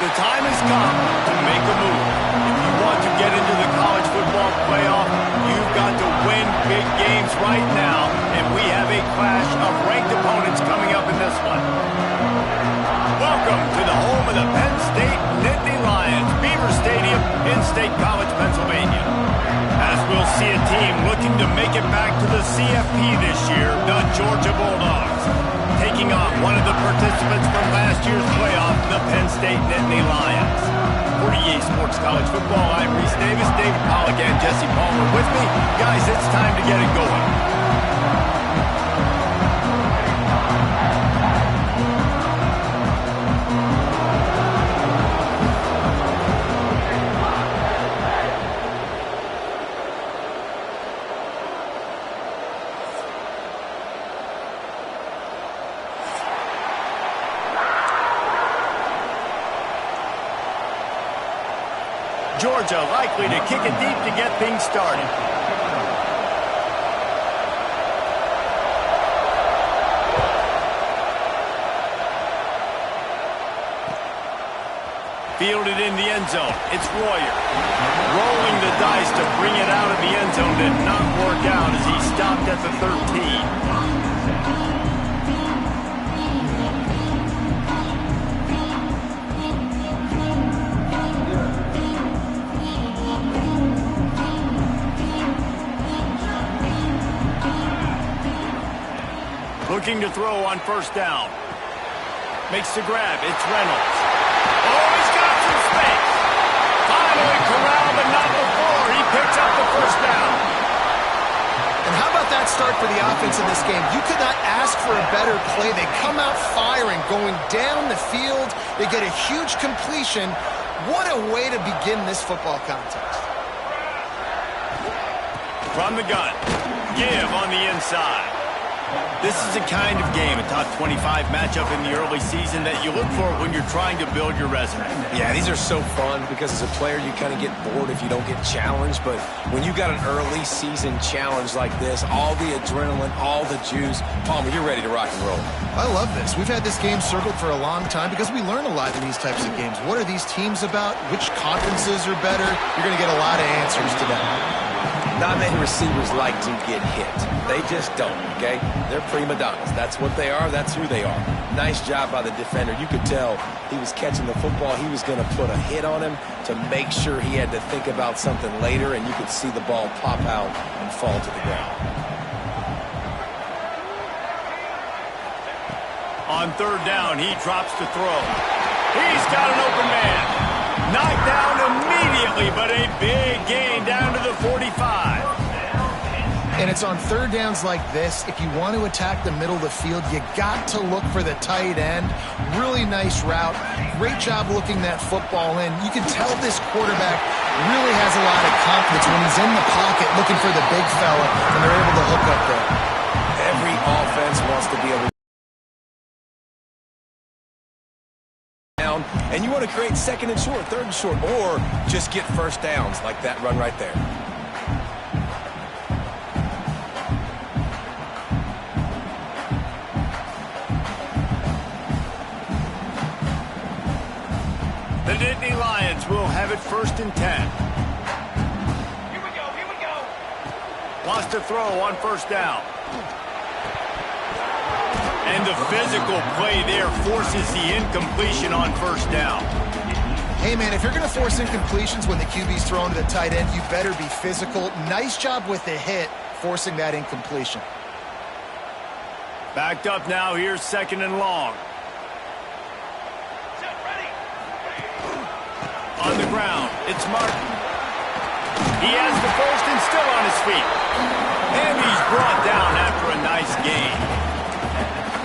the time has come to make a move. If you want to get into the college football playoff, you've got to win big games right now, and we have a clash of ranked opponents coming up in this one. Welcome to the home of the Penn State Nittany Lions, Beaver Stadium in State College, Pennsylvania. As we'll see a team looking to make it back to the CFP this year, the Georgia Bulldogs, taking on one of the participants from last year's playoff, the Penn State Nittany Lions. For EA Sports College Football, I'm Reese Davis, David Pollack, and Jesse Palmer with me. Guys, it's time to get it going. Georgia likely to kick it deep to get things started. Fielded in the end zone. It's Royer. Rolling the dice to bring it out of the end zone did not work out as he stopped at the 13. Looking to throw on first down. Makes the grab. It's Reynolds. Oh, he's got some space. Finally corralled, but not before. He picks up the first down. And how about that start for the offense in this game? You could not ask for a better play. They come out firing, going down the field. They get a huge completion. What a way to begin this football contest. From the gun. Give on the inside. This is the kind of game, a top 25 matchup in the early season that you look for when you're trying to build your resume. Yeah, these are so fun because as a player you kind of get bored if you don't get challenged, but when you got an early season challenge like this, all the adrenaline, all the juice, Palmer, you're ready to rock and roll. I love this. We've had this game circled for a long time because we learn a lot in these types of games. What are these teams about? Which conferences are better? You're going to get a lot of answers to that. Not many receivers like to get hit. They just don't, okay? They're prima donnas. That's what they are. That's who they are. Nice job by the defender. You could tell he was catching the football. He was going to put a hit on him to make sure he had to think about something later, and you could see the ball pop out and fall to the ground. On third down, he drops to throw. He's got an open man. Knocked down immediately, but a big gain down to the 45. And it's on third downs like this. If you want to attack the middle of the field, you got to look for the tight end. Really nice route. Great job looking that football in. You can tell this quarterback really has a lot of confidence when he's in the pocket looking for the big fella, and they're able to hook up there. Every offense wants to be able to and you want to create second and short, third and short, or just get first downs like that run right there. The Nittany Lions will have it 1st and 10. Here we go. Wants to throw on first down. And the physical play there forces the incompletion on first down. Hey, man, if you're going to force incompletions when the QB's throwing to the tight end, you better be physical. Nice job with the hit, forcing that incompletion. Backed up now, here's 2nd and long. On the ground, it's Martin. He has the first and still on his feet. And he's brought down after a nice gain.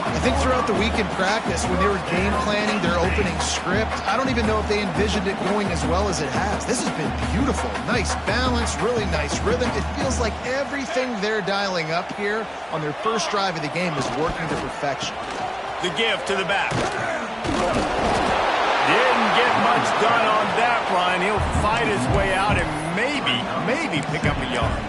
I think throughout the week in practice, when they were game planning their opening script, I don't even know if they envisioned it going as well as it has. This has been beautiful. Nice balance, really nice rhythm. It feels like everything they're dialing up here on their first drive of the game is working to perfection. The give to the back. Didn't get much done on that run. He'll fight his way out and maybe pick up a yard.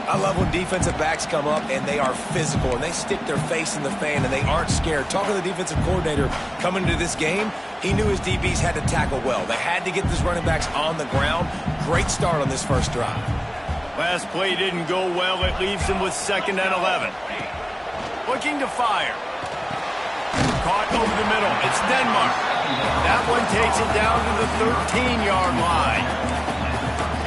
I love when defensive backs come up and they are physical and they stick their face in the fan and they aren't scared. Talking to the defensive coordinator coming into this game, he knew his DBs had to tackle well. They had to get these running backs on the ground. Great start on this first drive. Last play didn't go well. It leaves him with 2nd and 11. Looking to fire. Caught over the middle. It's Denmark. That one takes it down to the 13-yard line.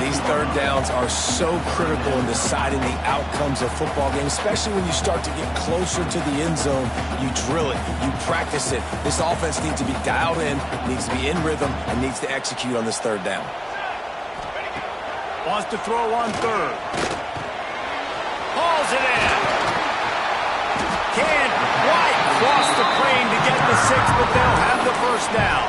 These third downs are so critical in deciding the outcomes of football games, especially when you start to get closer to the end zone. You drill it. You practice it. This offense needs to be dialed in, needs to be in rhythm, and needs to execute on this third down. Wants to throw on 3rd. Hauls it in. Can't quite cross the plane to get the 6, but they'll have the first down.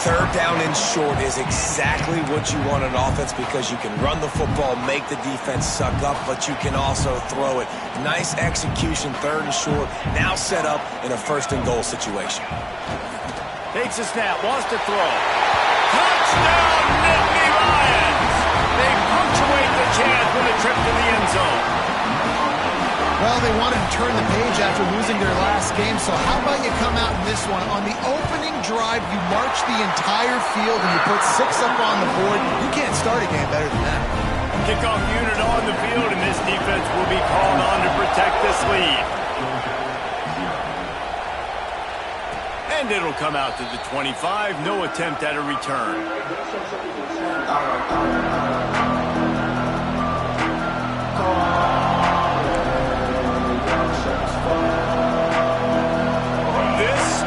Third down and short is exactly what you want on offense because you can run the football, make the defense suck up, but you can also throw it. Nice execution, 3rd and short, now set up in a 1st and goal situation. Takes a snap, wants to throw. Touchdown, Nittany Lions! They punctuate the chance with a trip to the end zone. Well, they wanted to turn the page after losing their last game, so how about you come out in this one? On the opening drive, you march the entire field and you put 6 up on the board. You can't start a game better than that. Kickoff unit on the field, and this defense will be called on to protect this lead. And it'll come out to the 25. No attempt at a return.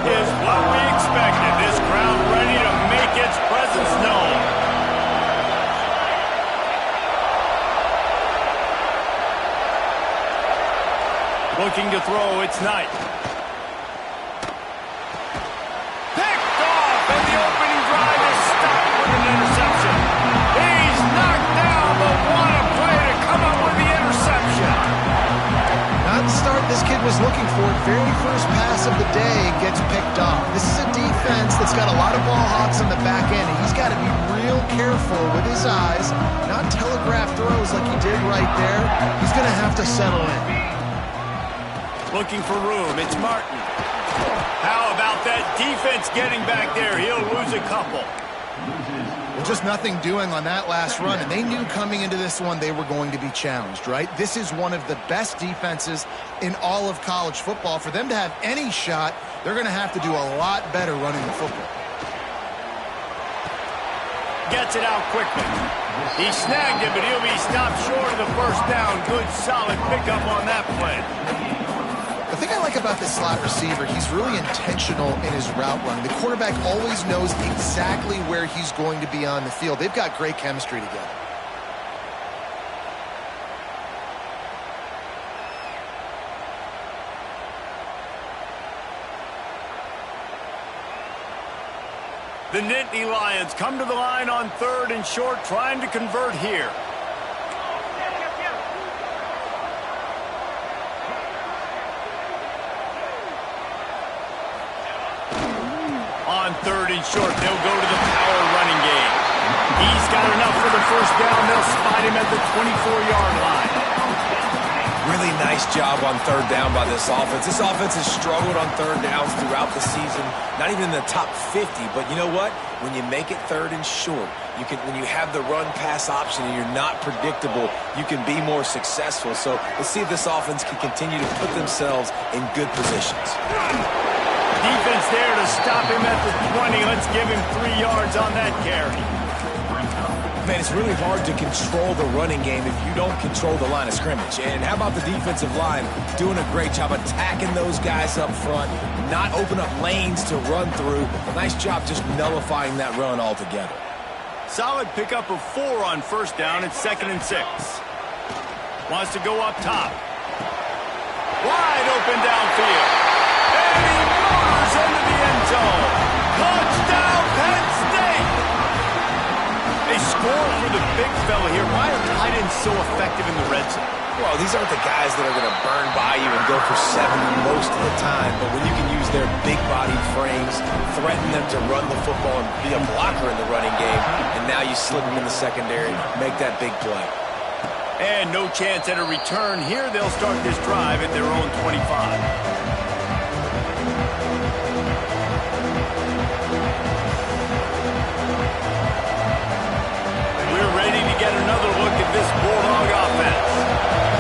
Is what we expected. This crowd ready to make its presence known. Looking to throw, it's Knight. Picked off, and the opening drive is stopped with an interception. He's knocked down, but what a play to come up with the interception. Not the start this kid was looking for. Very first pass of the day gets picked off. This is a defense that's got a lot of ball hawks on the back end, and he's got to be real careful with his eyes, not telegraph throws like he did right there. He's going to have to settle in. Looking for room, it's Martin. How about that defense getting back there? He'll lose a couple. Well, just nothing doing on that last run, and they knew coming into this one they were going to be challenged, right? This is one of the best defenses in all of college football. For them to have any shot, they're going to have to do a lot better running the football. Gets it out quickly. He snagged it, but he'll be stopped short of the first down. Good, solid pickup on that play. The thing I like about this slot receiver, he's really intentional in his route run. The quarterback always knows exactly where he's going to be on the field. They've got great chemistry together. The Nittany Lions come to the line on 3rd and short, trying to convert here. On 3rd and short, they'll go to the power running game. He's got enough for the first down. They'll spot him at the 24-yard line. Really nice job on 3rd down by this offense. This offense has struggled on 3rd downs throughout the season. Not even in the top 50, but you know what? When you make it 3rd and short, when you have the run-pass option and you're not predictable, you can be more successful. So let's see if this offense can continue to put themselves in good positions. Defense there to stop him at the 20. Let's give him 3 yards on that carry. Man, it's really hard to control the running game if you don't control the line of scrimmage. And how about the defensive line doing a great job attacking those guys up front, not open up lanes to run through. A nice job just nullifying that run altogether. Solid pickup of 4 on first down. It's 2nd and 6. Wants to go up top. Wide open downfield. And he motors into the end zone. Touchdown, Penn State! They score for the big fella here. Why are tight ends so effective in the red zone? Well, these aren't the guys that are going to burn by you and go for 70 most of the time, but when you can use their big-bodied frames, threaten them to run the football and be a blocker in the running game, and now you slip them in the secondary, make that big play. And no chance at a return here. They'll start this drive at their own 25. Get another look at this Bulldog offense.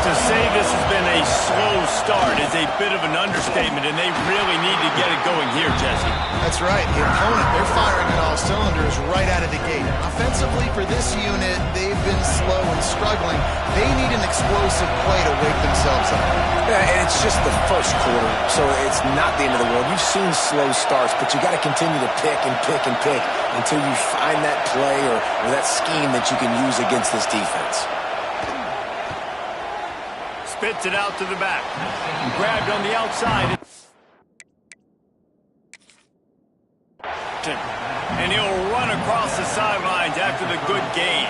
To say this has been a slow start is a bit of an understatement, and they really need to get it going here, Jesse. That's right. The opponent, they're firing on all cylinders right out of the gate. Offensively, for this unit, they've been slow and struggling. They need an explosive play to wake themselves up. Yeah, and it's just the first quarter, so it's not the end of the world. You've seen slow starts, but you got to continue to pick and pick and pick until you find that play or that scheme that you can use against this defense. Spits it out to the back. Grabbed on the outside. And he'll run across the sidelines after the good gain.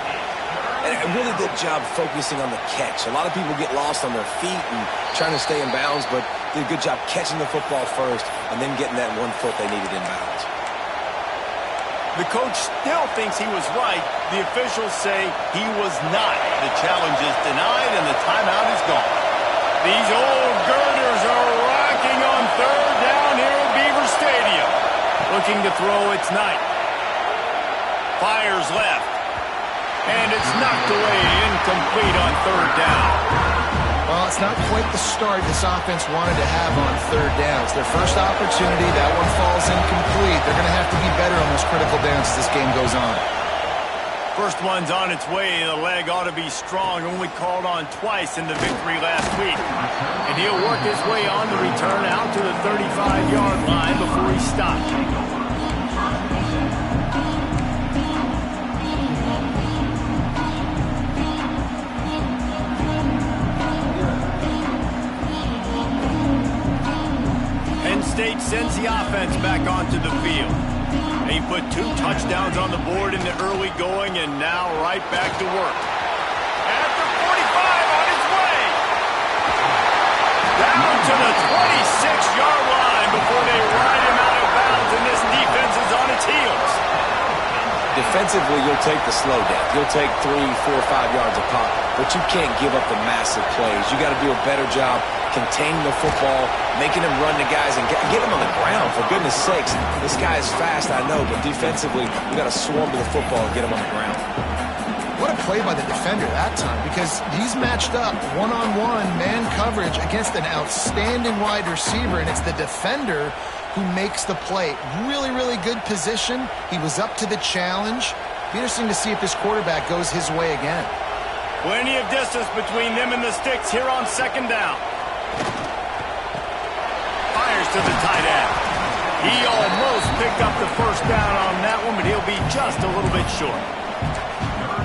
And a really good job focusing on the catch. A lot of people get lost on their feet and trying to stay in bounds, but did a good job catching the football first and then getting that 1 foot they needed in bounds. The coach still thinks he was right. The officials say he was not. The challenge is denied and the timeout is gone. These old girders are rocking on third down here at Beaver Stadium. Looking to throw, it's Knight. Fires left. And it's knocked away, incomplete on third down. Well, it's not quite the start this offense wanted to have on third downs. Their first opportunity, that one falls incomplete. They're going to have to be better on those critical downs as this game goes on. First one's on its way. The leg ought to be strong. Only called on twice in the victory last week. And he'll work his way on the return out to the 35-yard line before he stops. State sends the offense back onto the field. He put 2 touchdowns on the board in the early going and now right back to work. At the 45 on his way. Down to the 26-yard line before they ride him out of bounds, and this defense is on its heels. Defensively, you'll take the slow down. You'll take 3, 4, 5 yards a pop, but you can't give up the massive plays. You got to do a better job containing the football, making him run the guys, and get him on the ground, for goodness sakes. This guy is fast, I know, but defensively, you got to swarm to the football and get him on the ground. What a play by the defender that time, because he's matched up one-on-one man coverage against an outstanding wide receiver, and it's the defender who makes the play. Really, really good position. He was up to the challenge. Be interesting to see if this quarterback goes his way again. Plenty of distance between them and the sticks here on second down. Fires to the tight end. He almost picked up the first down on that one, but he'll be just a little bit short.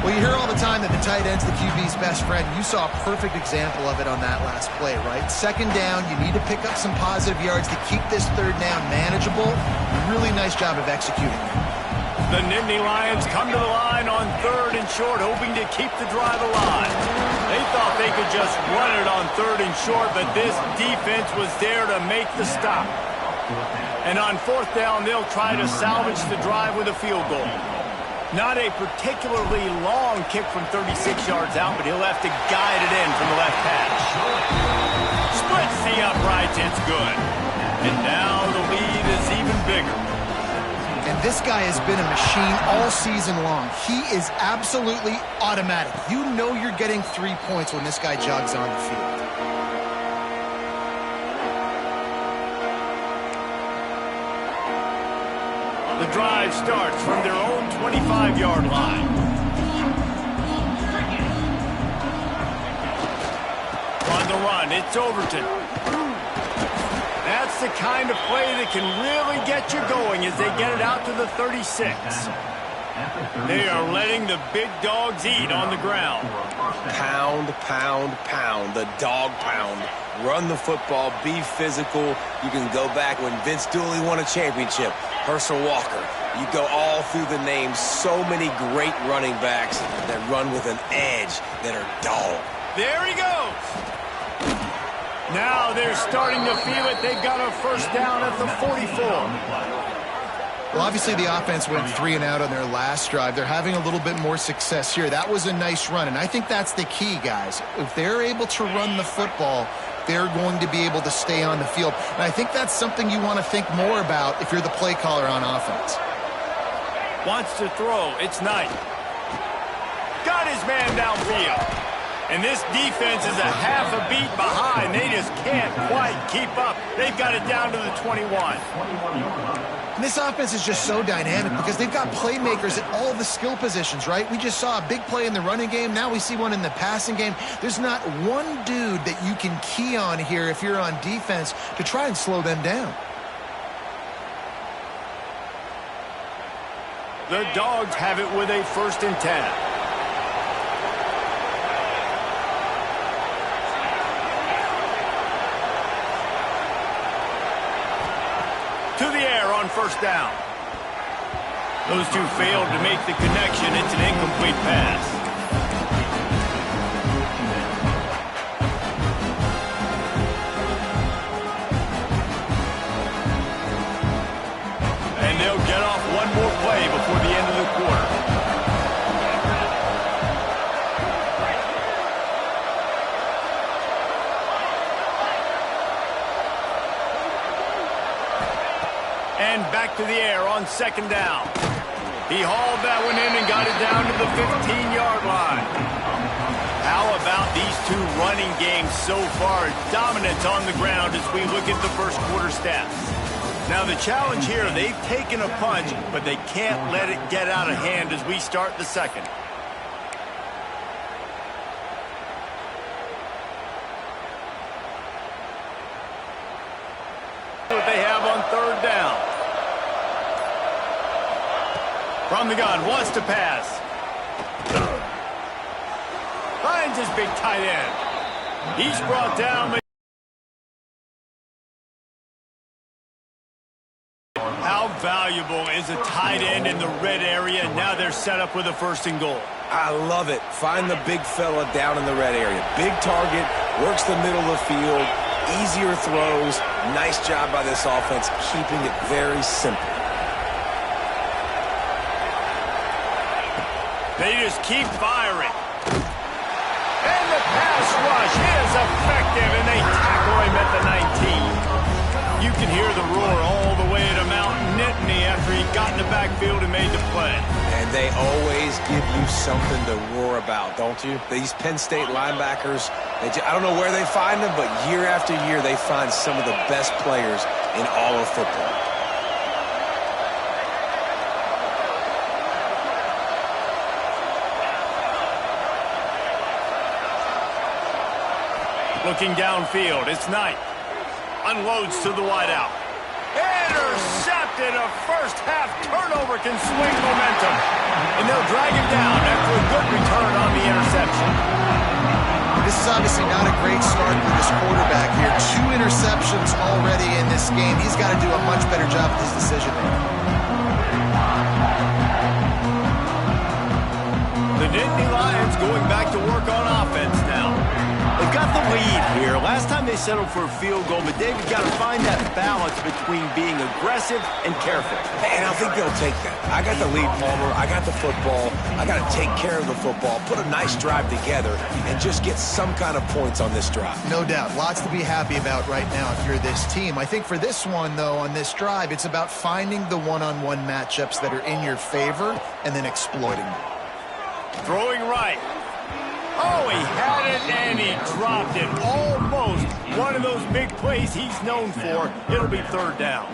Well, you hear all the time that the tight end's the QB's best friend. You saw a perfect example of it on that last play, right? Second down, you need to pick up some positive yards to keep this third down manageable. Really nice job of executing it. The Nittany Lions come to the line on third and short, hoping to keep the drive alive. They thought they could just run it on third and short, but this defense was there to make the stop. And on fourth down, they'll try to salvage the drive with a field goal. Not a particularly long kick from 36 yards out, but he'll have to guide it in from the left hash. Splits the uprights, it's good. And now the lead is even bigger. And this guy has been a machine all season long. He is absolutely automatic. You know you're getting 3 points when this guy jogs on the field. The drive starts from their own 25-yard line. On the run, it's Overton. That's the kind of play that can really get you going as they get it out to the 36. They are letting the big dogs eat on the ground. Pound, pound, pound. The dog pound. Run the football. Be physical. You can go back when Vince Dooley won a championship. Herschel Walker. You go all through the names. So many great running backs that run with an edge that are dog. There he goes. Now they're starting to feel it. They've got a first down at the 44. Well, obviously the offense went 3 and out on their last drive. They're having a little bit more success here. That was a nice run, and I think that's the key, guys. If they're able to run the football, they're going to be able to stay on the field. And I think that's something you want to think more about if you're the play caller on offense. Wants to throw. It's Knight. Got his man downfield. And this defense is a half a beat behind. They just can't quite keep up. They've got it down to the 21. And this offense is just so dynamic because they've got playmakers at all the skill positions, right? We just saw a big play in the running game. Now we see one in the passing game. There's not one dude that you can key on here if you're on defense to try and slow them down. The Dogs have it with a 1st and 10. To the air on 1st down. Those two failed to make the connection. It's an incomplete pass. And they'll get off one more play before the end of the quarter. And back to the air on 2nd down. He hauled that one in and got it down to the 15-yard line. How about these two running games so far? Dominance on the ground as we look at the first quarter stats. Now the challenge here, they've taken a punch, but they can't let it get out of hand as we start the second. What they have on 3rd down. From the gun, wants to pass. Finds his big tight end. He's brought down. How valuable is a tight end in the red area? Now they're set up with a 1st and goal. I love it. Find the big fella down in the red area. Big target, works the middle of the field, easier throws. Nice job by this offense, keeping it very simple. They just keep firing. And the pass rush is effective, and they tackle him at the 19. You can hear the roar all the way to Mount Nittany after he got in the backfield and made the play. And they always give you something to roar about, don't you? These Penn State linebackers, I don't know where they find them, but year after year they find some of the best players in all of football. Looking downfield, it's Knight. Unloads to the wideout. Intercepted. A first-half turnover can swing momentum. And they'll drag him down after a good return on the interception. This is obviously not a great start for this quarterback here. 2 interceptions already in this game. He's got to do a much better job with his decision-making. The Nittany Lions going back to work on offense now. They've got the lead here. Last time they settled for a field goal, but they've got to find that balance between being aggressive and careful. And I think they'll take that. I got the lead, Palmer. I got the football. I got to take care of the football, put a nice drive together, and just get some kind of points on this drive. No doubt. Lots to be happy about right now if you're this team. I think for this one, though, on this drive, it's about finding the one-on-one matchups that are in your favor and then exploiting them. Throwing right. Oh, he had it and he dropped it. Almost one of those big plays he's known for. It'll be 3rd down.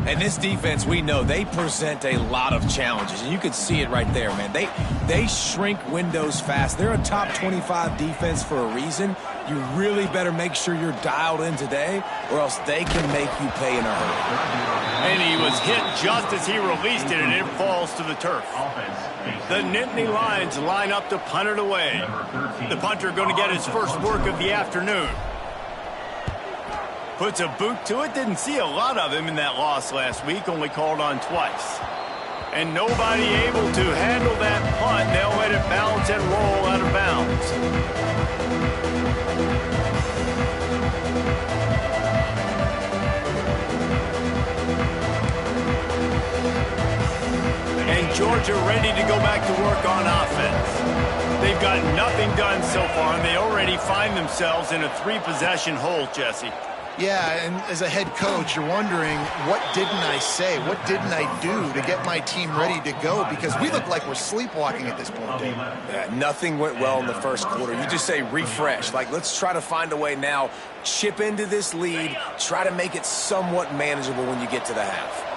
And this defense, we know, they present a lot of challenges. And you can see it right there, man. They shrink windows fast. They're a top 25 defense for a reason. You really better make sure you're dialed in today, or else they can make you pay in a hurry. And he was hit just as he released it, and it falls to the turf. The Nittany Lions line up to punt it away. The punter going to get his first work of the afternoon. Puts a boot to it. Didn't see a lot of him in that loss last week, only called on twice. And nobody able to handle that punt. They'll let it bounce and roll out of bounds. Georgia ready to go back to work on offense. They've got nothing done so far, and they already find themselves in a 3-possession hole, Jesse. Yeah, and as a head coach, you're wondering, what didn't I say? What didn't I do to get my team ready to go? Because we look like we're sleepwalking at this point, Dave. Yeah, nothing went well in the first quarter. You just say refresh. Like, let's try to find a way now, chip into this lead, try to make it somewhat manageable when you get to the half.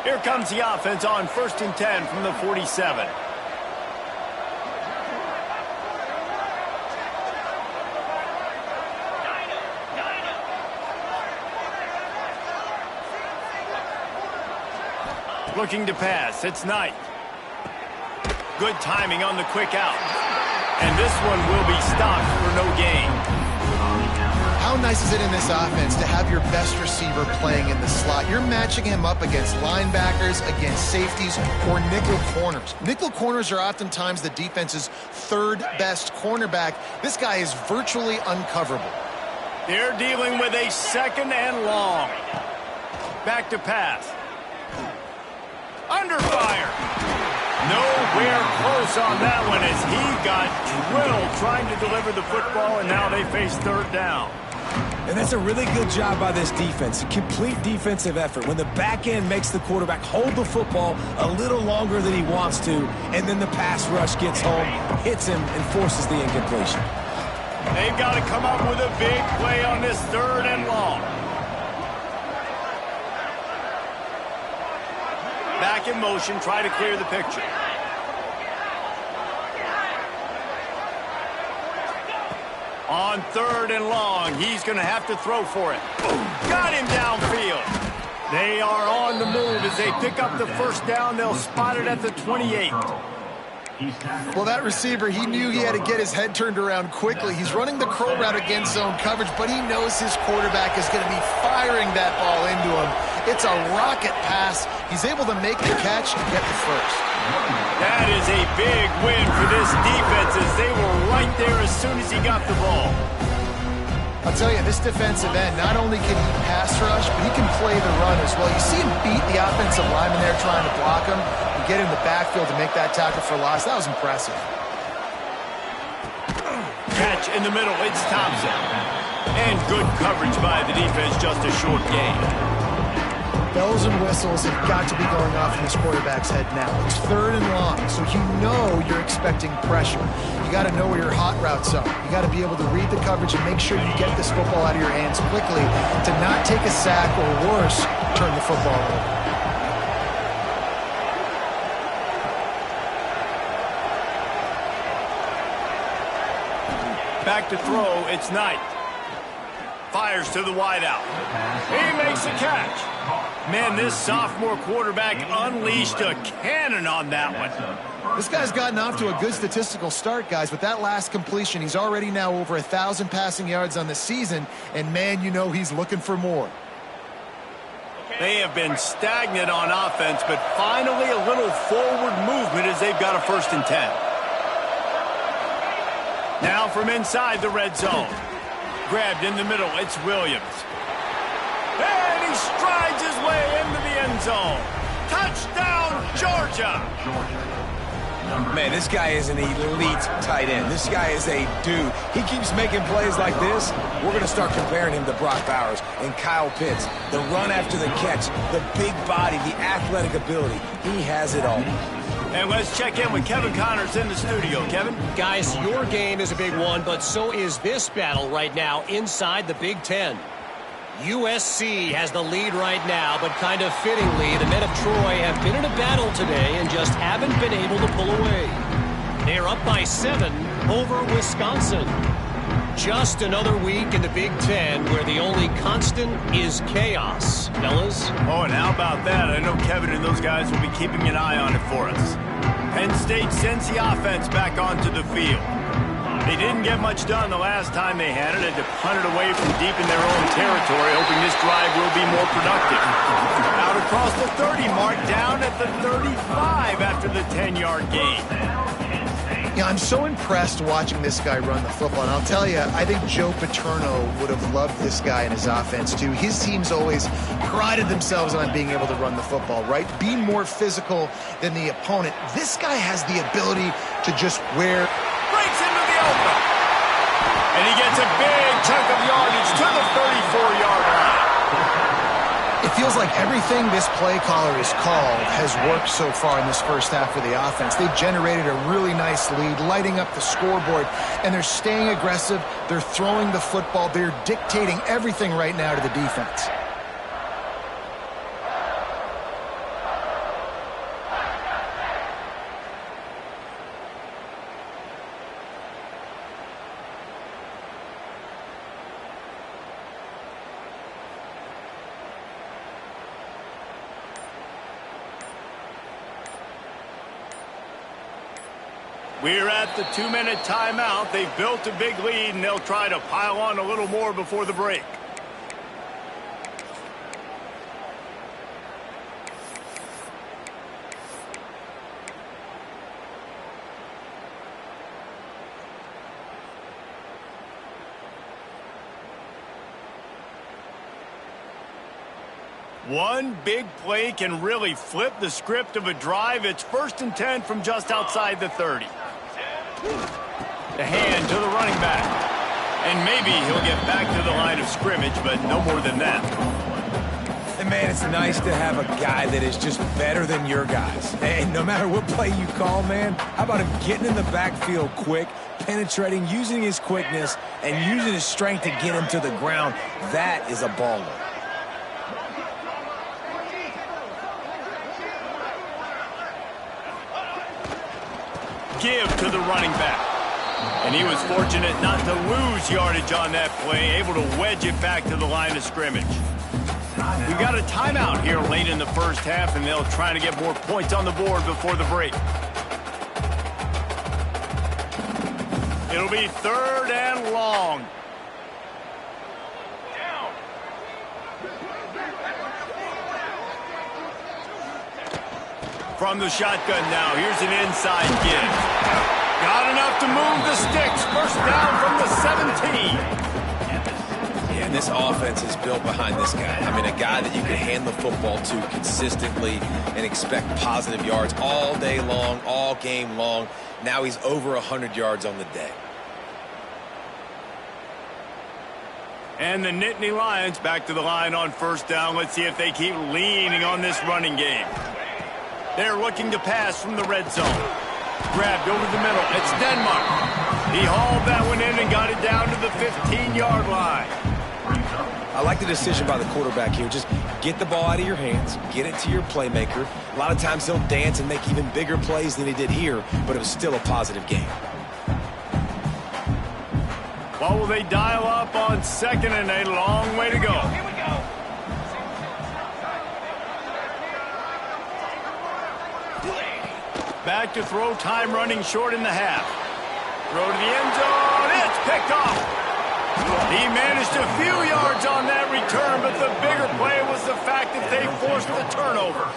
Here comes the offense on 1st and 10 from the 47. Looking to pass. It's Knight. Good timing on the quick out. And this one will be stopped for no gain. How nice is it in this offense to have your best receiver playing in the slot? You're matching him up against linebackers, against safeties, or nickel corners. Nickel corners are oftentimes the defense's 3rd best cornerback. This guy is virtually uncoverable. They're dealing with a 2nd and long. Back to pass. Under fire. Nowhere close on that one as he got drilled trying to deliver the football, and now they face 3rd down. And that's a really good job by this defense, a complete defensive effort. When the back end makes the quarterback hold the football a little longer than he wants to, and then the pass rush gets home, hits him, and forces the incompletion. They've got to come up with a big play on this 3rd and long. Back in motion, try to clear the picture. On 3rd and long, he's going to have to throw for it. Got him downfield. They are on the move as they pick up the 1st down. They'll spot it at the 28. Well, that receiver, he knew he had to get his head turned around quickly. He's running the curl route against zone coverage, but he knows his quarterback is going to be firing that ball into him. It's a rocket pass. He's able to make the catch and get the 1st. That is a big win for this defense as they were right there as soon as he got the ball. I'll tell you, this defensive end, not only can he pass rush, but he can play the run as well. You see him beat the offensive lineman there trying to block him and get in the backfield to make that tackle for loss. That was impressive. Catch in the middle, it's Thompson. And good coverage by the defense, just a short gain. Bells and whistles have got to be going off in this quarterback's head now. It's 3rd and long, so you know you're expecting pressure. You got to know where your hot routes are. You got to be able to read the coverage and make sure you get this football out of your hands quickly to not take a sack or worse, turn the football over. Back to throw, it's Knight. Fires to the wideout. He makes the catch. Man, this sophomore quarterback unleashed a cannon on that one. This guy's gotten off to a good statistical start, guys. With that last completion, he's already now over 1,000 passing yards on the season, and man, you know he's looking for more. They have been stagnant on offense, but finally a little forward movement as they've got a 1st and 10. Now from inside the red zone. Grabbed in the middle, it's Williams. And he strides his way into the end zone. Touchdown, Georgia! Man, this guy is an elite tight end. This guy is a dude. He keeps making plays like this. We're going to start comparing him to Brock Bowers and Kyle Pitts. The run after the catch, the big body, the athletic ability. He has it all. And let's check in with Kevin Connors in the studio. Kevin? Guys, your game is a big one, but so is this battle right now inside the Big Ten. USC has the lead right now, but kind of fittingly, the men of Troy have been in a battle today and just haven't been able to pull away. They're up by 7 over Wisconsin. Just another week in the Big Ten where the only constant is chaos, fellas. Oh, and how about that? I know Kevin and those guys will be keeping an eye on it for us. Penn State sends the offense back onto the field. They didn't get much done the last time they had it. They punted away from deep in their own territory, hoping this drive will be more productive. Out across the 30 mark, down at the 35 after the 10-yard gain. Yeah, I'm so impressed watching this guy run the football. And I'll tell you, I think Joe Paterno would have loved this guy in his offense too. His teams always prided themselves on being able to run the football, right? Be more physical than the opponent. This guy has the ability to just wear. Breaks into the open. And he gets a big chunk of yardage to the 34-yard line. It feels like everything this play caller has called has worked so far in this first half for the offense. They've generated a really nice lead, lighting up the scoreboard, and they're staying aggressive. They're throwing the football. They're dictating everything right now to the defense. We're at the 2-minute timeout. They've built a big lead, and they'll try to pile on a little more before the break. One big play can really flip the script of a drive. It's 1st and 10 from just outside the 30. The hand to the running back. And maybe he'll get back to the line of scrimmage, but no more than that. And man, it's nice to have a guy that is just better than your guys. And no matter what play you call, man, how about him getting in the backfield quick, penetrating, using his quickness, and using his strength to get him to the ground? That is a baller. Give to the running back. And he was fortunate not to lose yardage on that play, able to wedge it back to the line of scrimmage. We've got a timeout here late in the first half, and they'll try to get more points on the board before the break. It'll be 3rd and long. From the shotgun now, here's an inside give. Got enough to move the sticks. 1st down from the 17. Yeah, and this offense is built behind this guy. I mean, a guy that you can hand the football to consistently and expect positive yards all day long, all game long. Now he's over 100 yards on the day. And the Nittany Lions back to the line on 1st down. Let's see if they keep leaning on this running game. They're looking to pass from the red zone. Grabbed over the middle. It's Denmark. He hauled that one in and got it down to the 15-yard line. I like the decision by the quarterback here. Just get the ball out of your hands, get it to your playmaker. A lot of times he'll dance and make even bigger plays than he did here, but it was still a positive game. What will they dial up on 2nd and a long way to go? Here we go. Back to throw, time running short in the half. Throw to the end zone. It's picked off. He managed a few yards on that return, but the bigger play was the fact that they forced the turnover.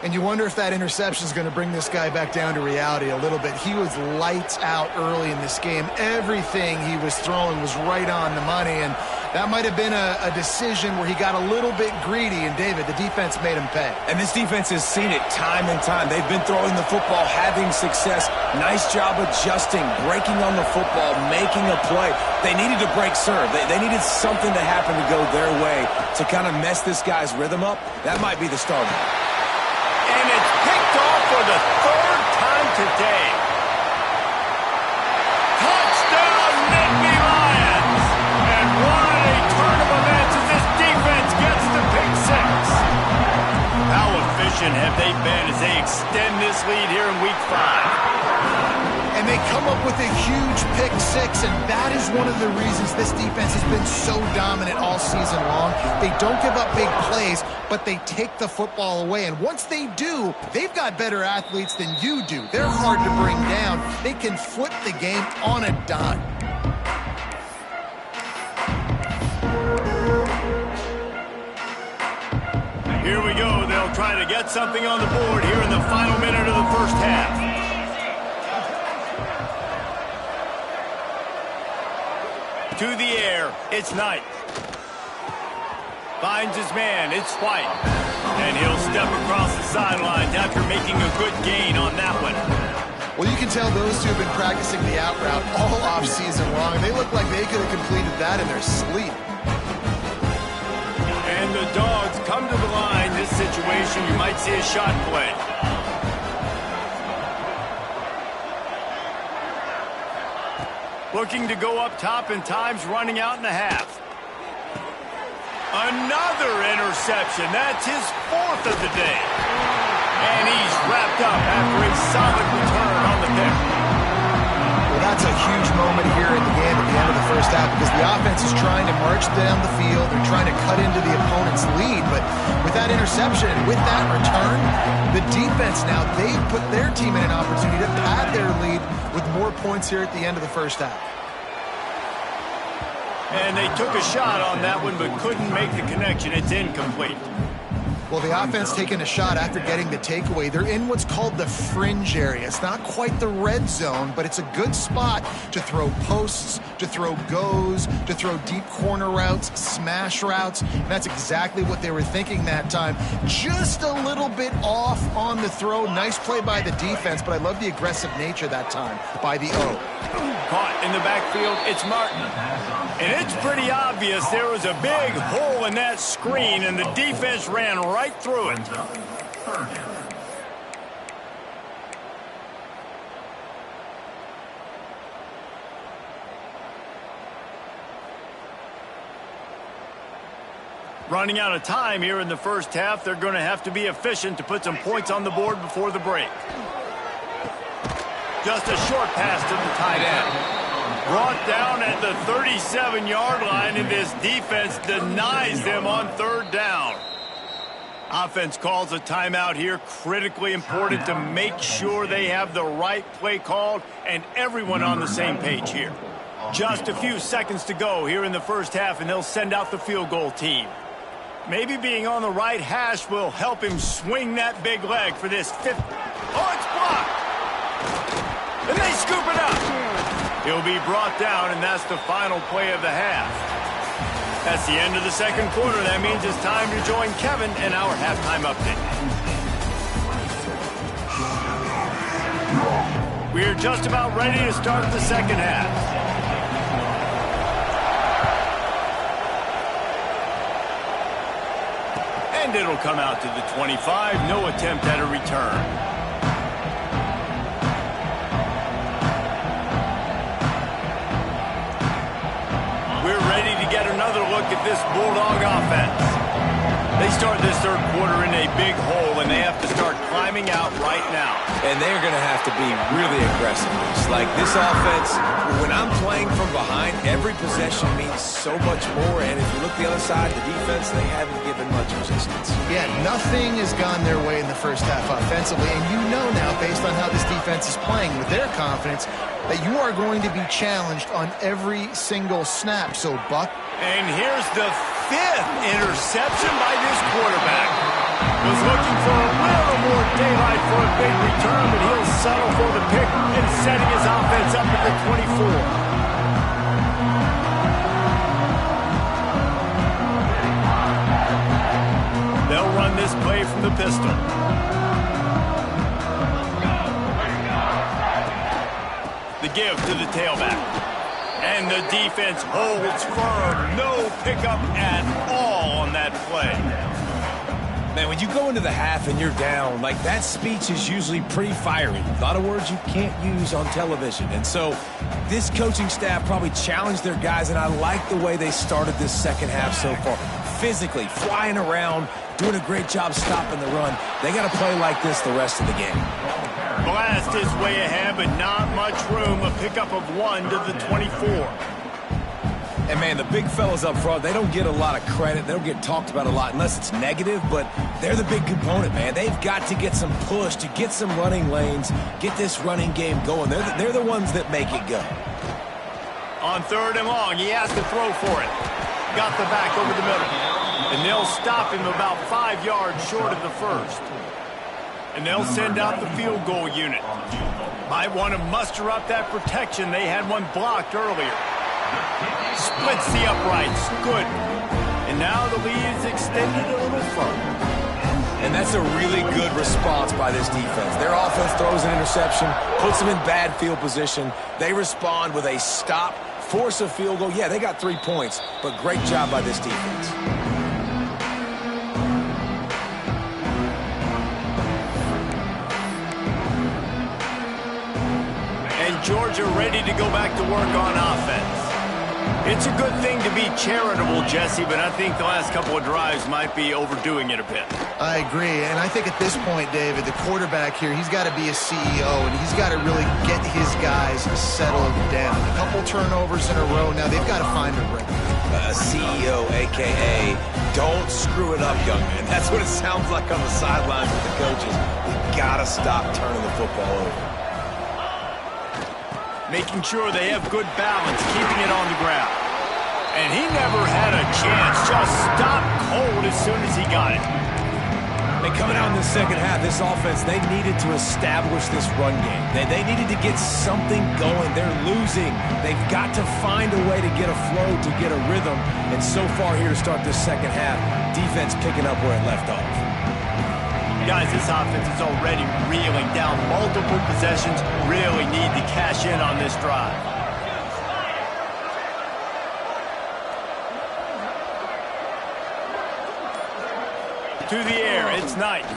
And you wonder if that interception is going to bring this guy back down to reality a little bit. He was lights out early in this game. Everything he was throwing was right on the money, and that might have been a decision where he got a little bit greedy, and David, the defense made him pay. And this defense has seen it time and time. They've been throwing the football, having success. Nice job adjusting, breaking on the football, making a play. They needed to break serve. They needed something to happen to go their way to kind of mess this guy's rhythm up. That might be the start. And it's picked off for the 3rd time today. Touchdown, Nittany Lions! And what a turn of events as this defense gets the pick 6. How efficient have they been as they extend this lead here in Week 5? And they come up with a huge pick 6, and that is one of the reasons this defense has been so dominant all season long. They don't give up big plays, but they take the football away. And once they do, they've got better athletes than you do. They're hard to bring down. They can flip the game on a dime. Here we go. They'll try to get something on the board here in the final minute of the first half. to the air. It's Knight. Finds his man. It's White. And he'll step across the sidelines after making a good gain on that one. Well, you can tell those two have been practicing the out route all off-season long. They look like they could have completed that in their sleep. And the Dogs come to the line. This situation, you might see a shot play. Looking to go up top, and time's running out in the half. Another interception. That's his 4th of the day. And he's wrapped up after a solid return on the pick. Well, that's a huge moment here in the game at the end of the first half because the offense is trying to march down the field. They're trying to cut into the opponent's lead. But with that interception, with that return, the defense now, they've put their team in an opportunity to pad their lead with more points here at the end of the first half. And they took a shot on that one but couldn't make the connection. It's incomplete. Well, the offense taking a shot after getting the takeaway. They're in what's called the fringe area. It's not quite the red zone, but it's a good spot to throw posts, to throw goes, to throw deep corner routes, smash routes. And that's exactly what they were thinking that time. Just a little bit off on the throw. Nice play by the defense, but I love the aggressive nature that time by the O. Caught in the backfield, it's Martin. And it's pretty obvious there was a big hole in that screen, and the defense ran right through it. Running out of time here in the first half. They're going to have to be efficient to put some points on the board before the break. Just a short pass to the tight end. Brought down at the 37-yard line, and this defense denies them on 3rd down. Offense calls a timeout here. Critically important to make sure they have the right play called and everyone on the same page here. Just a few seconds to go here in the first half, and they'll send out the field goal team. Maybe being on the right hash will help him swing that big leg for this 5th. Oh, it's blocked! And they scoop it up. He'll be brought down, and that's the final play of the half. That's the end of the second quarter. That means it's time to join Kevin in our halftime update. We're just about ready to start the second half. And it'll come out to the 25. No attempt at a return. We're ready to get another look at this Bulldog offense. They start this third quarter in a big hole, and they have to start climbing out right now. And they're going to have to be really aggressive. Like this offense, when I'm playing from behind, every possession means so much more. And if you look the other side, the defense, they haven't given much resistance. Yeah, nothing has gone their way in the first half offensively. And you know now, based on how this defense is playing with their confidence, that you are going to be challenged on every single snap. So, Buck. And here's the 5th interception by this quarterback. Was looking for a little more daylight for a big return, but he'll settle for the pick and setting his offense up at the 24. They'll run this play from the pistol. The give to the tailback. And the defense holds firm. No pickup at all on that play. Man, when you go into the half and you're down, like that speech is usually pretty fiery. A lot of words you can't use on television. And so this coaching staff probably challenged their guys, and I like the way they started this second half so far. Physically, flying around, doing a great job stopping the run. They got to play like this the rest of the game. Blast is way ahead, but not much room. A pickup of 1 to the 24. And, man, the big fellas up front, they don't get a lot of credit. They don't get talked about a lot unless it's negative, but they're the big component, man. They've got to get some push, to get some running lanes, get this running game going. They're the ones that make it go. On 3rd and long, he has to throw for it. Got the back over the middle. And they'll stop him about 5 yards short of the first. And they'll send out the field goal unit. Might want to muster up that protection. They had one blocked earlier. Splits the uprights. Good. And now the lead is extended a little further. And that's a really good response by this defense. Their offense throws an interception, puts them in bad field position. They respond with a stop, force a field goal. Yeah, they got 3 points, but great job by this defense. And Georgia ready to go back to work on offense. It's a good thing to be charitable, Jesse, but I think the last couple of drives might be overdoing it a bit. I agree, and I think at this point, David, the quarterback here, he's got to be a CEO, and he's got to really get his guys settled down. A couple turnovers in a row. Now they've got to find a rhythm. A CEO, a.k.a. don't screw it up, young man. That's what it sounds like on the sidelines with the coaches. You got to stop turning the football over. Making sure they have good balance, keeping it on the ground. And he never had a chance. Just stopped cold as soon as he got it. And coming out in the second half, this offense, they needed to establish this run game. They needed to get something going. They're losing. They've got to find a way to get a flow, to get a rhythm. And so far here to start this second half, defense picking up where it left off. Guys, this offense is already reeling down multiple possessions. Really need to cash in on this drive. To the air, it's Knight.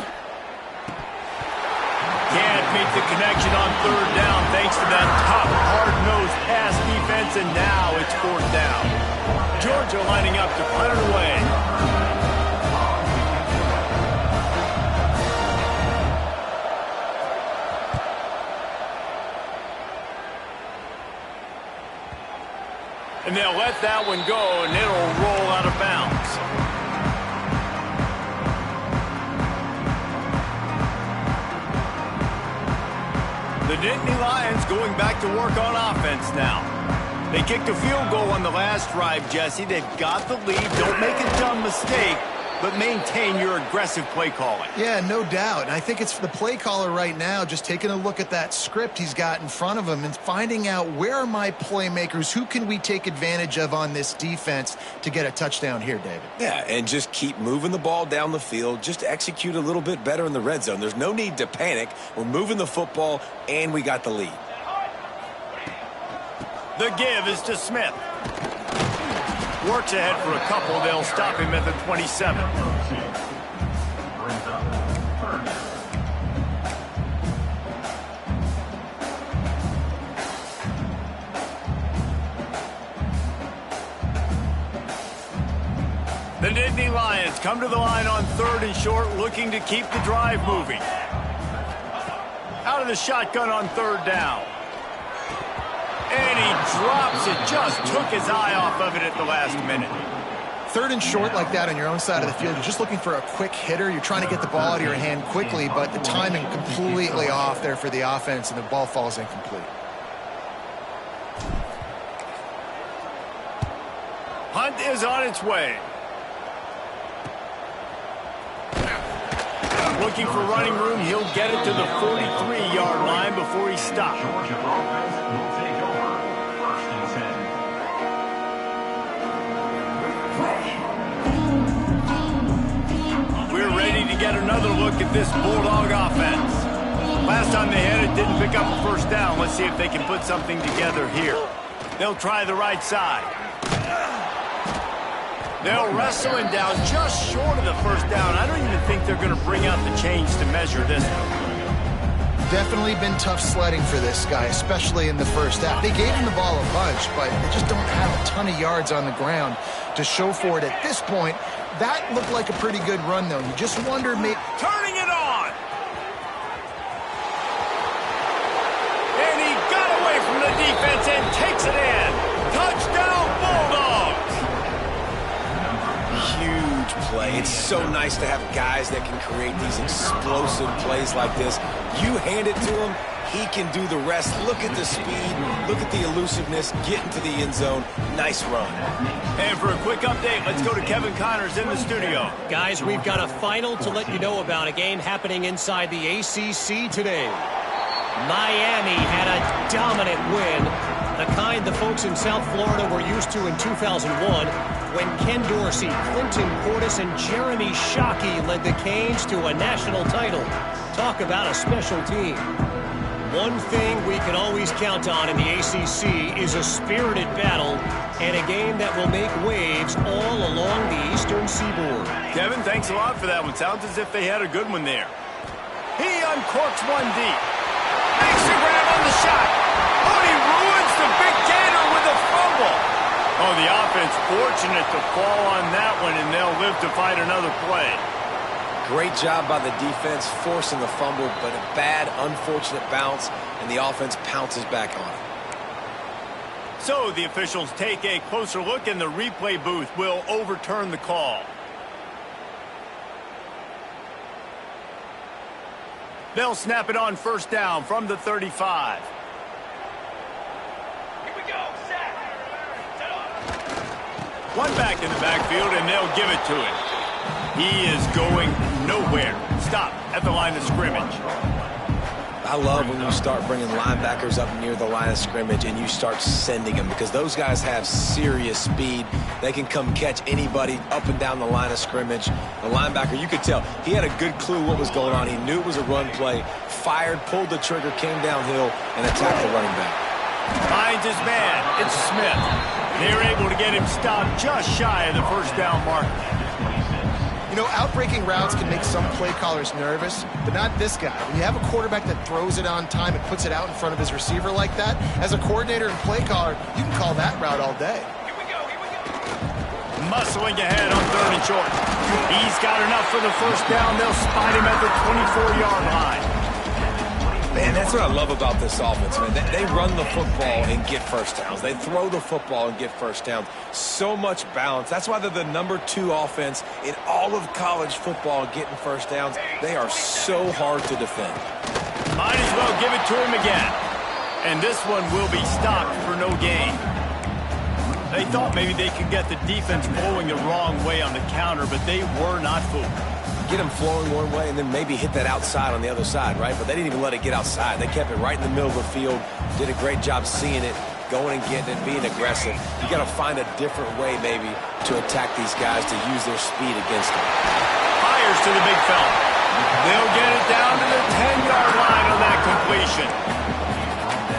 Can't make the connection on third down thanks to that tough, hard-nosed pass defense, and now it's fourth down. Georgia lining up to punt it away. And they'll let that one go, and it'll roll out of bounds. The Nittany Lions going back to work on offense now. They kicked a field goal on the last drive, Jesse. They've got the lead. Don't make a dumb mistake, but maintain your aggressive play calling. Yeah, no doubt. And I think it's the play caller right now just taking a look at that script he's got in front of him and finding out where are my playmakers, who can we take advantage of on this defense to get a touchdown here, David. Yeah, and just keep moving the ball down the field. Just execute a little bit better in the red zone. There's no need to panic. We're moving the football, and we got the lead. The give is to Smith. Works ahead for a couple. They'll stop him at the 27. The Nittany Lions come to the line on third and short, looking to keep the drive moving. Out of the shotgun on third down. And he drops it, just took his eye off of it at the last minute. Third and short like that on your own side of the field, you're just looking for a quick hitter. You're trying to get the ball out of your hand quickly, but the timing completely off there for the offense, and the ball falls incomplete. Hunt is on its way. Looking for running room, he'll get it to the 43-yard line before he stops. We're ready to get another look at this Bulldog offense. Last time they had it, didn't pick up a first down. Let's see if they can put something together here. They'll try the right side. They'll wrestle him down just short of the first down. I don't even think they're going to bring out the chains to measure this one. Definitely been tough sledding for this guy, especially in the first half. They gave him the ball a bunch, but they just don't have a ton of yards on the ground to show for it at this point. That looked like a pretty good run, though. You just wonder maybe... Turning it on! And he got away from the defense and takes it in. Touchdown, Bulldogs! Huge play. It's so nice to have guys that can create these explosive plays like this. You hand it to him, he can do the rest. Look at the speed, look at the elusiveness, get into the end zone. Nice run. And for a quick update, let's go to Kevin Connors in the studio. Guys, we've got a final to let you know about, a game happening inside the ACC today. Miami had a dominant win The kind the folks in South Florida were used to in 2001 when Ken Dorsey, Clinton Portis, and Jeremy Shockey led the Canes to a national title. Talk about a special team. One thing we can always count on in the ACC is a spirited battle and a game that will make waves all along the Eastern Seaboard. Kevin, thanks a lot for that one. Sounds as if they had a good one there. He uncorks one deep. Makes the grab on the shot. Oh, he ruins the big gator with a fumble. Oh, the offense fortunate to fall on that one, and they'll live to fight another play. Great job by the defense forcing the fumble, but a bad, unfortunate bounce, and the offense pounces back on it. So the officials take a closer look, and the replay booth will overturn the call. They'll snap it on first down from the 35. Here we go. Set. Set up. One back in the backfield, and they'll give it to him. He is going nowhere. Stop at the line of scrimmage. I love when you start bringing linebackers up near the line of scrimmage and you start sending them, because those guys have serious speed. They can come catch anybody up and down the line of scrimmage. The linebacker, you could tell, he had a good clue what was going on. He knew it was a run play, fired, pulled the trigger, came downhill, and attacked the running back. Finds his man. It's Smith. They're able to get him stopped just shy of the first down marker. You know, outbreaking routes can make some play callers nervous, but not this guy. When you have a quarterback that throws it on time and puts it out in front of his receiver like that, as a coordinator and play caller, you can call that route all day. Here we go. Here we go. Muscling ahead on 3rd and short. He's got enough for the first down. They'll spot him at the 24-yard line. Man, that's what I love about this offense, man. They run the football and get first downs. They throw the football and get first downs. So much balance. That's why they're the #2 offense in all of college football getting first downs. They are so hard to defend. Might as well give it to him again. And this one will be stopped for no gain. They thought maybe they could get the defense flowing the wrong way on the counter, but they were not fooled. Get them flowing one way and then maybe hit that outside on the other side, right? But they didn't even let it get outside. They kept it right in the middle of the field, did a great job seeing it, going and getting it, being aggressive. You got to find a different way maybe to attack these guys, to use their speed against them. Fires to the big fella. They'll get it down to the 10-yard line on that completion.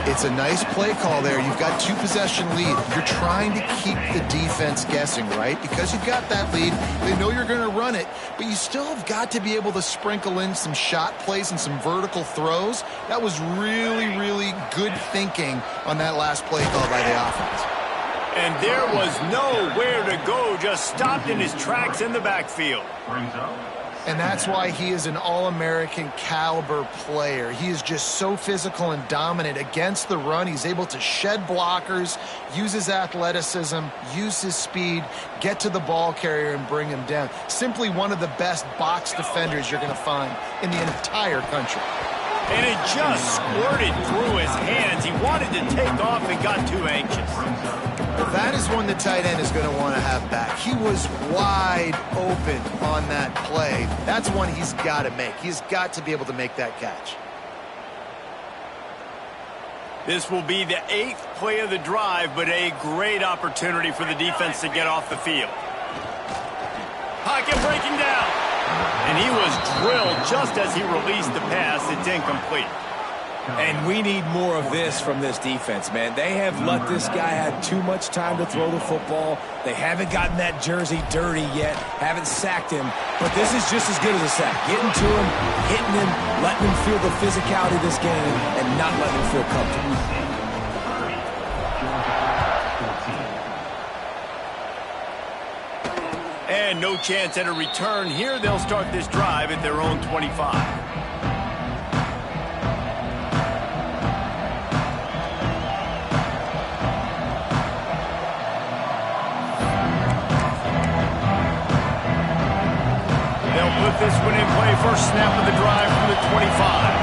It's a nice play call there. You've got 2-possession lead. You're trying to keep the defense guessing, right? Because you've got that lead. They know you're going to run it, but you still have got to be able to sprinkle in some shot plays and some vertical throws. That was really, really good thinking on that last play call by the offense. And there was nowhere to go, just stopped in his tracks in the backfield. And that's why he is an All-American caliber player. He is just so physical and dominant against the run. He's able to shed blockers, use his athleticism, use his speed, get to the ball carrier and bring him down. Simply one of the best box defenders you're going to find in the entire country. And it just squirted through his hands. He wanted to take off and got too anxious. Well, that is one the tight end is going to want to have back. He was wide open on that play. That's one he's got to make. He's got to be able to make that catch. This will be the 8th play of the drive, but a great opportunity for the defense to get off the field. Pocket breaking down. And he was drilled just as he released the pass. It's incomplete. And we need more of this from this defense, man. They have let this guy have too much time to throw the football. They haven't gotten that jersey dirty yet, haven't sacked him. But this is just as good as a sack. Getting to him, hitting him, letting him feel the physicality of this game, and not letting him feel comfortable. And no chance at a return here. They'll start this drive at their own 25. Put this one in play. First snap of the drive from the 25.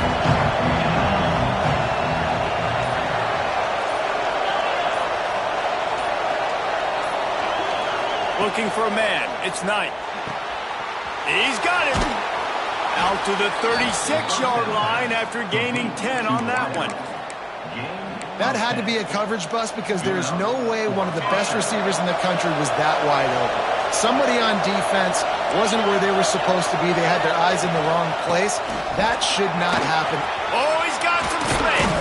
Looking for a man. It's Knight. He's got it. Out to the 36-yard line after gaining 10 on that one. That had to be a coverage bust because there is no way one of the best receivers in the country was that wide open. Somebody on defense wasn't where they were supposed to be. They had their eyes in the wrong place. That should not happen. Oh, he's got some space.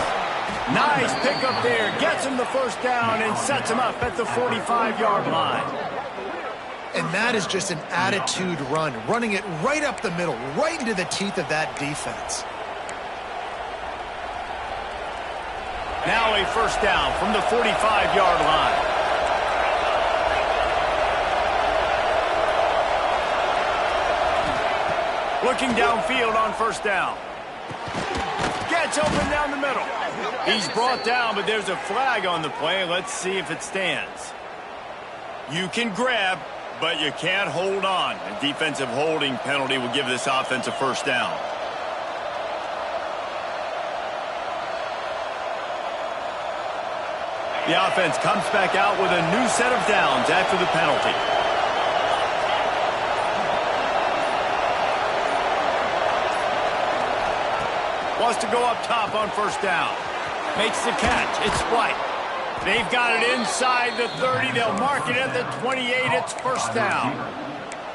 Nice pickup there. Gets him the first down and sets him up at the 45-yard line. And that is just an attitude run, running it right up the middle, right into the teeth of that defense. Now a first down from the 45-yard line. Looking downfield on first down. Gets open down the middle. He's brought down, but there's a flag on the play. Let's see if it stands. You can grab, but you can't hold on. A defensive holding penalty will give this offense a first down. The offense comes back out with a new set of downs after the penalty. Wants to go up top on first down. Makes the catch. It's White. They've got it inside the 30. They'll mark it at the 28. It's first down.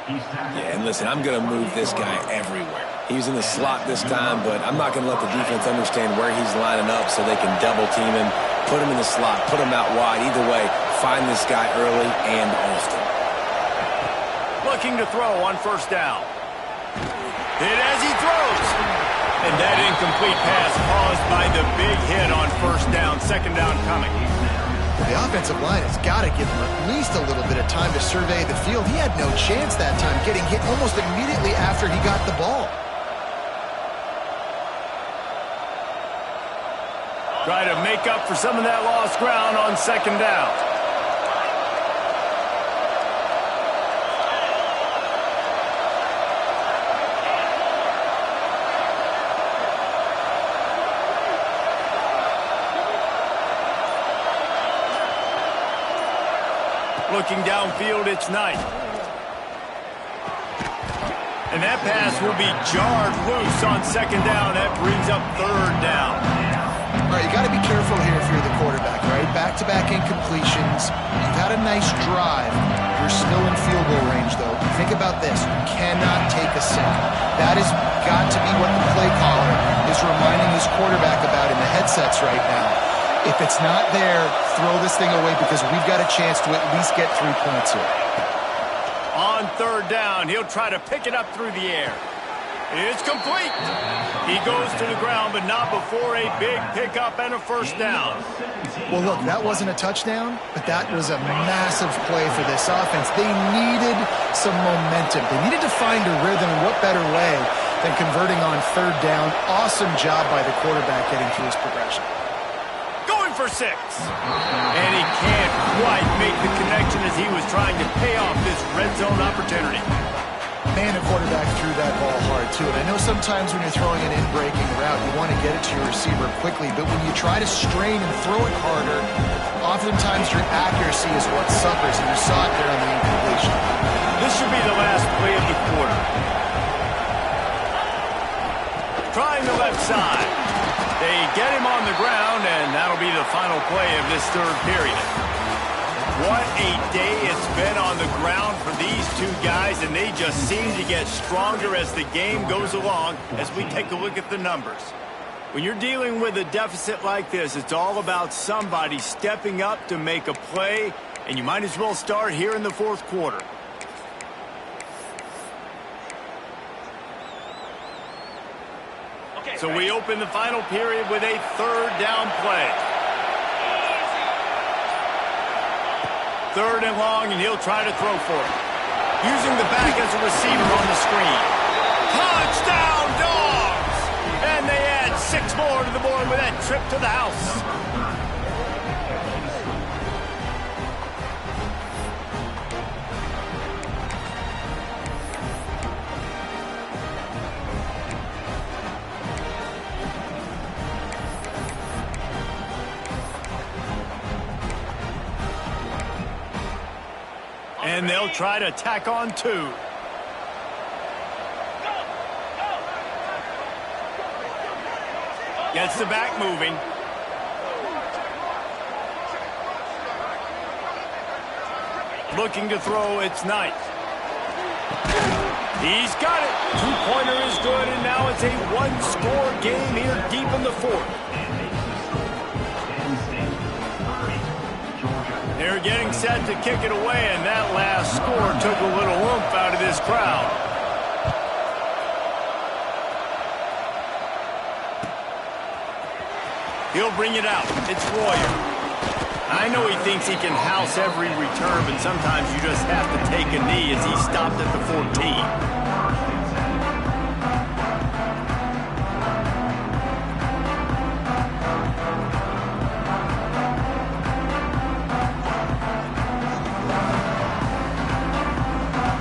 Yeah, and listen, I'm going to move this guy everywhere. He's in the slot this time, but I'm not going to let the defense understand where he's lining up so they can double team him, put him in the slot, put him out wide. Either way, find this guy early and often. Looking to throw on first down. Hit as he throws. And that incomplete pass caused by the big hit on first down. Second down coming. The offensive line has got to give him at least a little bit of time to survey the field. He had no chance that time, getting hit almost immediately after he got the ball. Try to make up for some of that lost ground on second down. Looking downfield, it's Knight. And that pass will be jarred loose on second down. That brings up third down. All right, you got to be careful here if you're the quarterback, right? Back-to-back incompletions. You've had a nice drive. You're still in field goal range, though. Think about this. You cannot take a sack. That has got to be what the play caller is reminding his quarterback about in the headsets right now. If it's not there, throw this thing away because we've got a chance to at least get 3 points here. On third down, he'll try to pick it up through the air. It's complete. He goes to the ground, but not before a big pickup and a first down. Well, look, that wasn't a touchdown, but that was a massive play for this offense. They needed some momentum. They needed to find a rhythm, and what better way than converting on third down. Awesome job by the quarterback getting through his progression. Going for 6. And he can't quite make the connection as he was trying to pay off this red zone opportunity. Man, the quarterback threw that ball hard, too. And I know sometimes when you're throwing an in-breaking route, you want to get it to your receiver quickly. But when you try to strain and throw it harder, oftentimes your accuracy is what suffers, and you saw it there on the incompletion. This should be the last play of the quarter. Trying the left side. They get him on the ground, and that'll be the final play of this third period. What a day it's been on the ground for these two guys, and they just seem to get stronger as the game goes along as we take a look at the numbers. When you're dealing with a deficit like this, it's all about somebody stepping up to make a play, and you might as well start here in the fourth quarter. So we open the final period with a third down play. Third and long, and he'll try to throw for it. Using the back as a receiver on the screen. Touchdown, Dogs! And they add 6 more to the board with that trip to the house. And they'll try to tack on 2. Gets the back moving. Looking to throw, it's Knight. He's got it. Two-pointer is good, and now it's a one-score game here deep in the fourth. They're getting set to kick it away, and that last score took a little oomph out of this crowd. He'll bring it out. It's Royer. I know he thinks he can house every return, but sometimes you just have to take a knee as he stopped at the 14.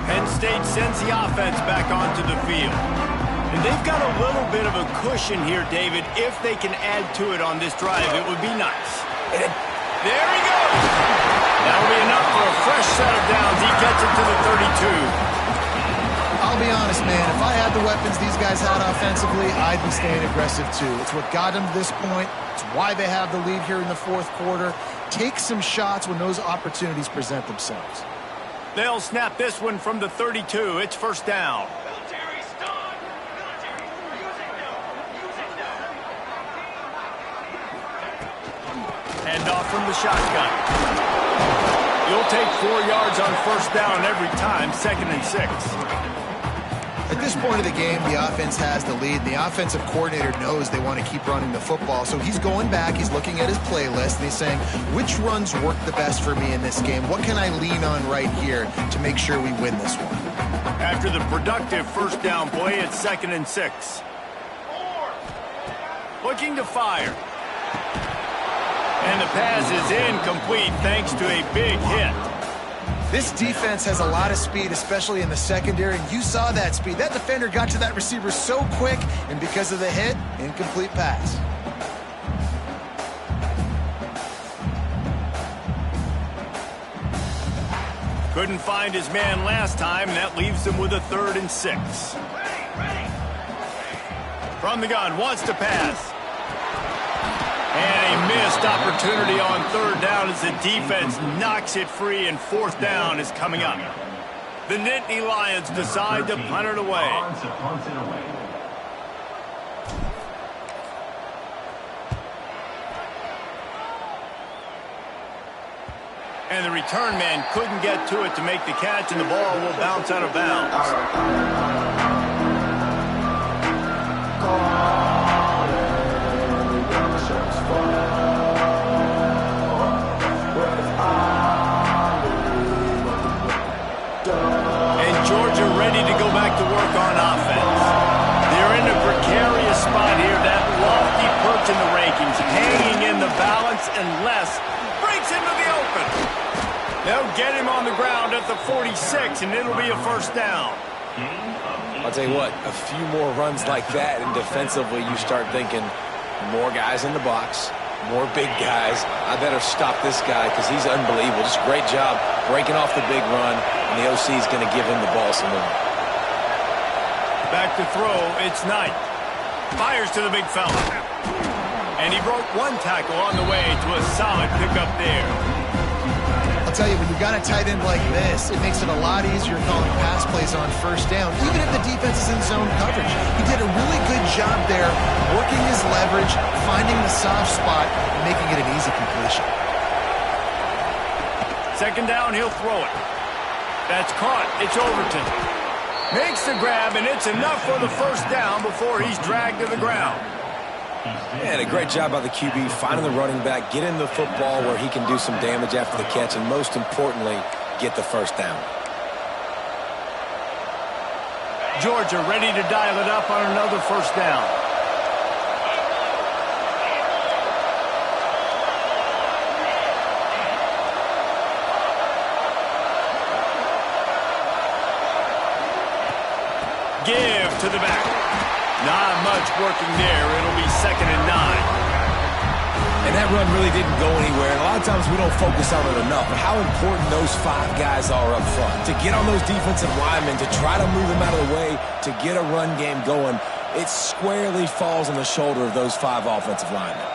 Penn State sends the offense back onto the field. And they've got a little bit of a cushion here, David. If they can add to it on this drive, it would be nice. And there he goes. That'll be enough for a fresh set of downs. He gets it to the 32. I'll be honest, man. If I had the weapons these guys had offensively, I'd be staying aggressive too. It's what got them to this point. It's why they have the lead here in the fourth quarter. Take some shots when those opportunities present themselves. They'll snap this one from the 32. It's first down. Hand off from the shotgun. You'll take 4 yards on first down every time, 2nd and 6. At this point of the game, the offense has the lead. The offensive coordinator knows they want to keep running the football. So he's going back, he's looking at his playlist, and he's saying, which runs work the best for me in this game? What can I lean on right here to make sure we win this one? After the productive first down play, it's 2nd and 6. Looking to fire. And the pass is incomplete thanks to a big hit. This defense has a lot of speed, especially in the secondary, and you saw that speed. That defender got to that receiver so quick, and because of the hit, incomplete pass. Couldn't find his man last time, and that leaves him with a 3rd and 6. From the gun, wants to pass. And a missed opportunity on 3rd down as the defense knocks it free, and 4th down is coming up. The Nittany Lions decide to punt it away. And the return man couldn't get to it to make the catch, and the ball will bounce out of bounds. Georgia ready to go back to work on offense. They're in a precarious spot here, that lofty perch in the rankings, hanging in the balance unless breaks into the open. They'll get him on the ground at the 46, and it'll be a first down. I'll tell you what, a few more runs like that, and defensively you start thinking more guys in the box, more big guys. I better stop this guy because he's unbelievable. Just great job breaking off the big run, and the OC is going to give him the ball some more. Back to throw, it's Knight. Fires to the big fella. And he broke one tackle on the way to a solid pickup there. I'll tell you, when you've got a tight end like this, it makes it a lot easier calling pass plays on first down, even if the defense is in zone coverage. He did a really good job there, working his leverage, finding the soft spot, and making it an easy completion. 2nd down, he'll throw it. That's caught. It's Overton. Makes the grab, and it's enough for the first down before he's dragged to the ground. And a great job by the QB, finding the running back, getting the football where he can do some damage after the catch, and most importantly, get the first down. Georgia ready to dial it up on another first down. Give to the back. Not much working there. It'll be 2nd and 9. And that run really didn't go anywhere. And a lot of times we don't focus on it enough, but how important those 5 guys are up front. To get on those defensive linemen, to try to move them out of the way, to get a run game going, it squarely falls on the shoulder of those 5 offensive linemen.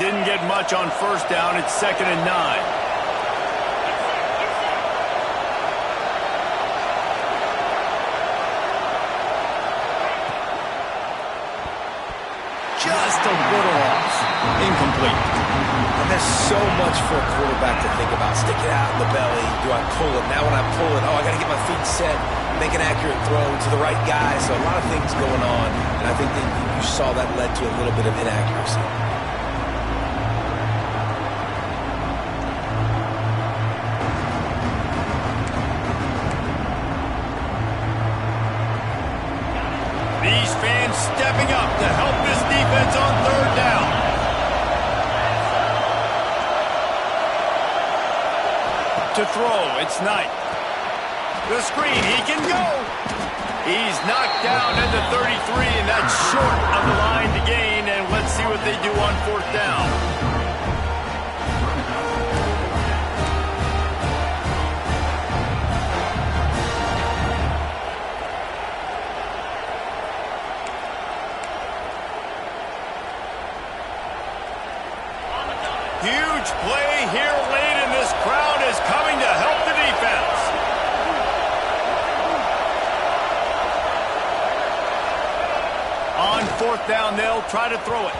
Didn't get much on first down. It's 2nd and 9. just a little off. Incomplete. And there's so much for a quarterback to think about. Stick it out in the belly. Do I pull it? Now when I pull it, I got to get my feet set, make an accurate throw to the right guy. So a lot of things going on. And I think that you saw that led to a little bit of inaccuracy. These fans stepping up to help this defense on third down. To throw, it's Knight. The screen, he can go. He's knocked down at the 33, and that's short of the line to gain, and let's see what they do on fourth down. Huge play here late, and this crowd is coming to help the defense. On fourth down, they'll try to throw it.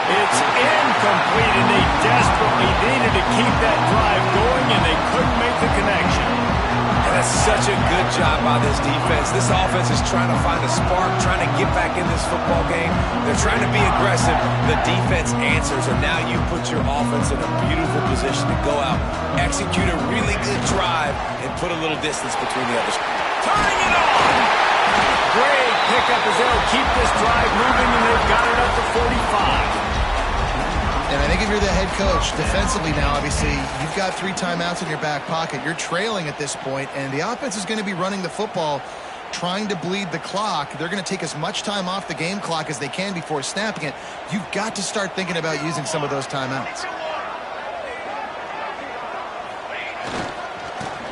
It's incomplete, and they desperately needed to keep that drive going, and they couldn't make the connection. And that's such a good job by this defense. This offense is trying to find a spark, trying to get back in this football game. They're trying to be aggressive. The defense answers, and now you put your offense in a beautiful position to go out, execute a really good drive, and put a little distance between the others. Turning it on! Great pickup as they'll keep this drive moving, and they've got it up to 45. And I think if you're the head coach, defensively now, obviously, you've got 3 timeouts in your back pocket. You're trailing at this point, and the offense is going to be running the football, trying to bleed the clock. They're going to take as much time off the game clock as they can before snapping it. You've got to start thinking about using some of those timeouts.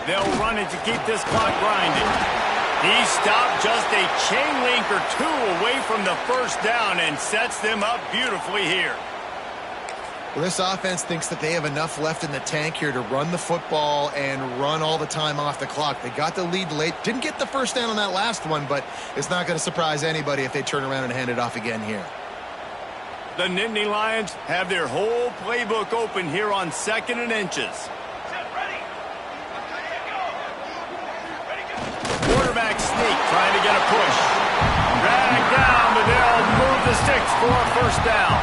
They'll run it to keep this clock grinding. He stopped just a chain link or 2 away from the first down and sets them up beautifully here. Well, this offense thinks that they have enough left in the tank here to run the football and run all the time off the clock. They got the lead late. Didn't get the first down on that last one, but it's not going to surprise anybody if they turn around and hand it off again here. The Nittany Lions have their whole playbook open here on 2nd and inches. Quarterback sneak, trying to get a push. Drag down, but they'll move the sticks for a first down.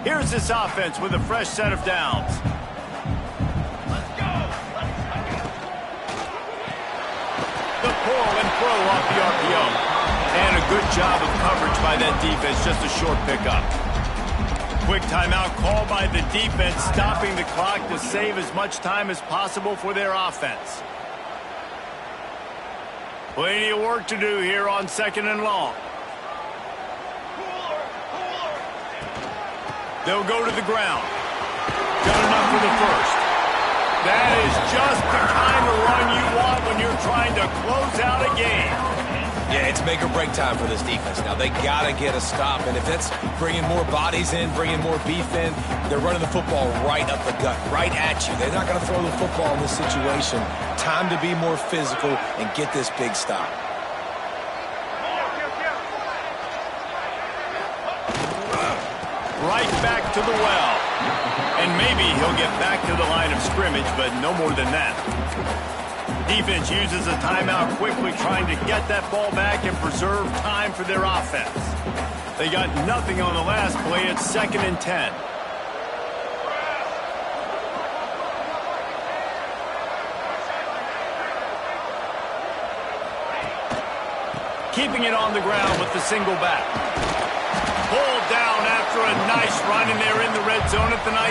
Here's this offense with a fresh set of downs. Let's go. The pull and throw off the RPO. And a good job of coverage by that defense, just a short pickup. Quick timeout call by the defense, stopping the clock to save as much time as possible for their offense. Plenty of work to do here on 2nd and long. They'll go to the ground. Got enough for the first. That is just the kind of run you want when you're trying to close out a game. Yeah, it's make or break time for this defense. Now, they got to get a stop, and if it's bringing more bodies in, bringing more beef in, they're running the football right up the gut, right at you. They're not going to throw the football in this situation. Time to be more physical and get this big stop. Right back to the well. And maybe he'll get back to the line of scrimmage, but no more than that. Defense uses a timeout quickly, trying to get that ball back and preserve time for their offense. They got nothing on the last play. It's 2nd and 10. Keeping it on the ground with the single back. Pulled down after a nice run, and they're in the red zone at the 19.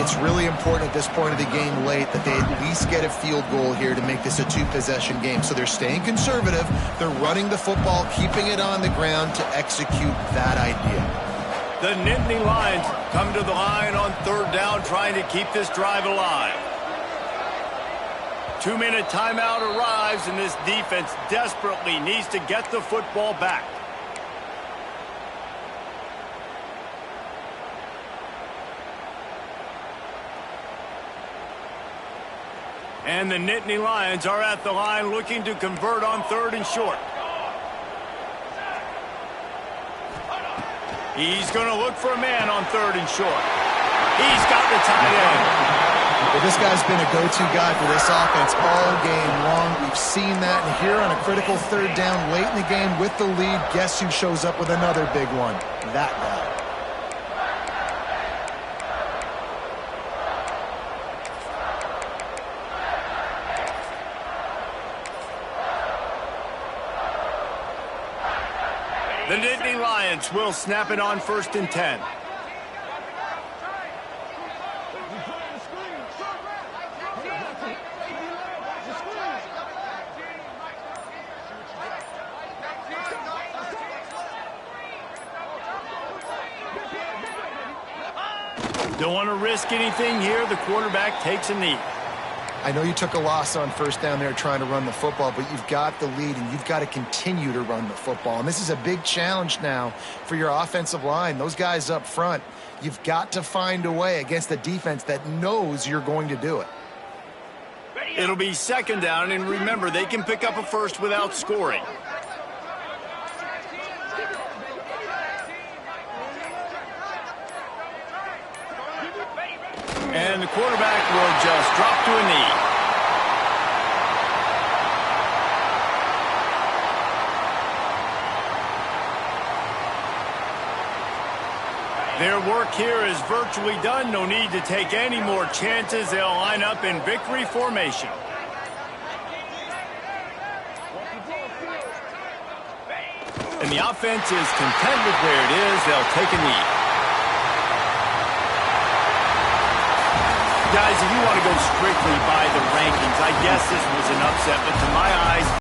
It's really important at this point of the game late that they at least get a field goal here to make this a two-possession game. So they're staying conservative. They're running the football, keeping it on the ground to execute that idea. The Nittany Lions come to the line on third down, trying to keep this drive alive. 2-minute timeout arrives, and this defense desperately needs to get the football back. And the Nittany Lions are at the line looking to convert on third and short. He's going to look for a man on third and short. He's got the tight end. Well, this guy's been a go-to guy for this offense all game long. We've seen that. And here on a critical third down late in the game with the lead, guess who shows up with another big one? That guy. The Nittany Lions will snap it on 1st and 10. Don't want to risk anything here. The quarterback takes a knee. I know you took a loss on first down there trying to run the football, but you've got the lead, and you've got to continue to run the football. And this is a big challenge now for your offensive line. Those guys up front, you've got to find a way against a defense that knows you're going to do it. It'll be 2nd down, and remember, they can pick up a first without scoring. And the quarterback will just drop to a knee. Their work here is virtually done. No need to take any more chances. They'll line up in victory formation. And the offense is content with where it is. They'll take a knee. Guys, if you want to go strictly by the rankings, I guess this was an upset, but to my eyes,